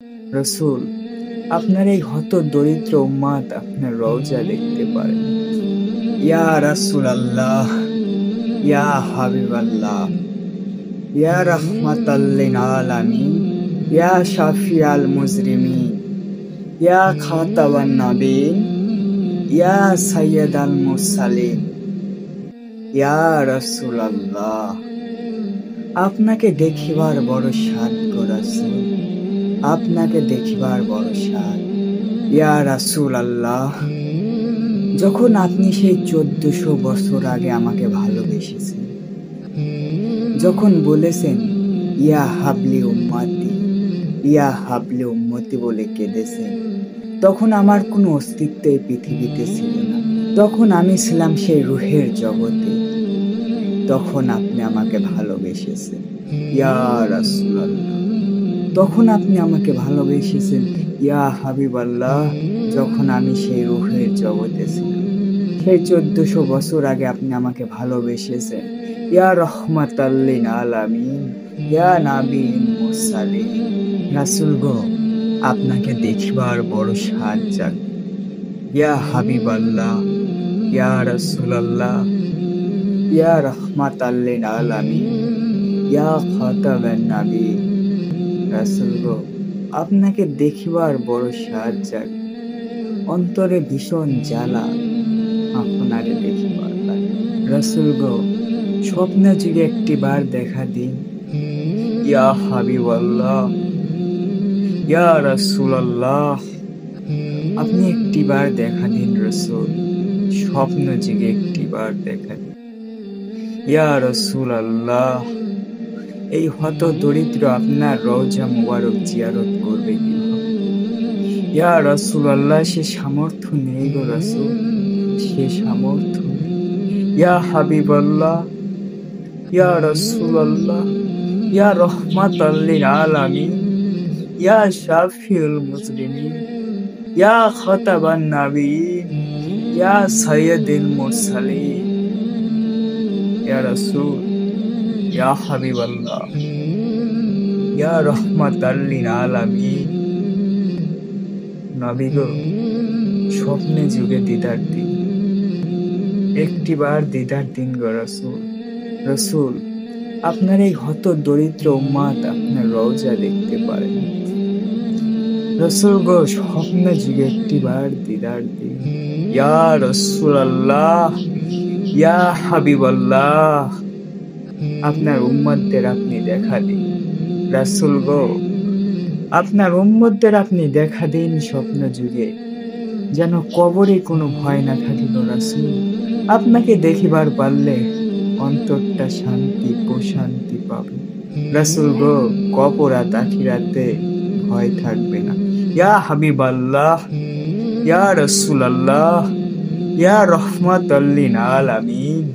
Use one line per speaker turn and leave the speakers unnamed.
রসূল, আপনার এই হত দরিদ্র উম্মাত আপনার রওজা দেখতে পারেন। ইয়া রাসূলুল্লাহ, ইয়া হাবিবাল্লাহ, ইয়া রাহমাতাল লিল আলামিন, ইয়া শাফিয়াল মুজরিমিন, ইয়া খাতাবান নবীন, ইয়া সাইয়্যিদাল মুরসালিন, ইয়া রাসূলুল্লাহ। আপনাকে দেখিবার বড় সাধ গো রাসূল, আপনাকে দেখিবার বড় সাধ। ইয়া রাসূলুল্লাহ, যখন আপনি সেই 1400 বছর আগে আমাকে ভালোবেসেছেন, যখন বলেছেন ইয়া হাবলি উম্মতি, ইয়া হাবলি উম্মতি বলে কেঁদেছেন, তখন আমার কোনো অস্তিত্ব এই পৃথিবীতে ছিল না। তখন আমি ছিলাম সেই রুহের জগতে। তখন আপনি আমাকে ভালোবেসেছেন ইয়া রাসূলুল্লাহ। তখন আপনি আমাকে ভালোবেসেছেন ইয়া হাবিবাল্লাহ, যখন আমি সেই রুহের জগতে ছিলাম। সেই 1400 বছর আগে আপনি আমাকে ভালোবেসেছেন ইয়া রহমাতাল লিল আলামিন, ইয়া নাবিয়্যুল মুরসালিন। রাসূল গো, আপনাকে দেখিবার বড় সাধ জাগে। ইয়া হাবিবাল্লাহ, ইয়া রাসূলুল্লাহ, ইয়া রহমাতাল লিল আলামিন, ইয়া খাতাবান নবীন। রাসূল গো, আপনাকে দেখিবার বড় সাধ জাগে। অন্তরে ভীষণ জ্বালা আপনারে দেখিবার লাগে। রাসূল গো, স্বপ্ন যুগে একটিবার দেখা দিন। ইয়া হাবিবাল্লাহ, ইয়া রাসূলুল্লাহ, আপনি একটিবার দেখা দিন রাসূল। স্বপ্ন যুগে একটিবার দেখা দিন। ইয়া রাসূলুল্লাহ, এই হত দরিদ্র আপনার রওজা মুবারক জিয়ারত করবে কিভাবে? ইয়া রাসূলুল্লাহ, সে সামর্থ্য নেই গো রাসূল, সে সামর্থ্য নেই। ইয়া হাবিবাল্লাহ, ইয়া রাসূলুল্লাহ, ইয়া রহমাতাল লিল আলামিন, ইয়া শাফিউল মুজরিমিন, ইয়া খাতাবান নবীন, ইয়া সাইয়্যিদুল মুরসালিন। ইয়া রাসূল, ইয়া হাবিবাল্লাহ, ইয়া রহমাতাল লিল আলামিন। নবী গো, স্বপ্নে যুগে দিদার দিন, একটিবার দিদার দিন গো রাসূল। রাসূল, আপনার এই হত দরিদ্র উম্মাত আপনার রওজা দেখতে পারেন। রাসূল গো, স্বপ্নে যুগে একটিবার দিদার দিন। ইয়া রাসূলুল্লাহ, ইয়া হাবিবাল্লাহ, আপনার উম্মতদের আপনি দেখা দিন। রাসূল গো, আপনার উম্মতদের আপনি দেখা দিন স্বপ্ন যুগে, যেন কবরে কোনো ভয় না থাকে গো রাসূল। আপনাকে দেখিবার পারলে অন্তরটা শান্তি প্রশান্তি পাবে। রাসূল গো, কবর আর আখিরাতে ভয় থাকবে না। ইয়া হাবিবাল্লাহ, ইয়া রাসূলুল্লাহ, ইয়া রহমাতাল লিল আলামিন।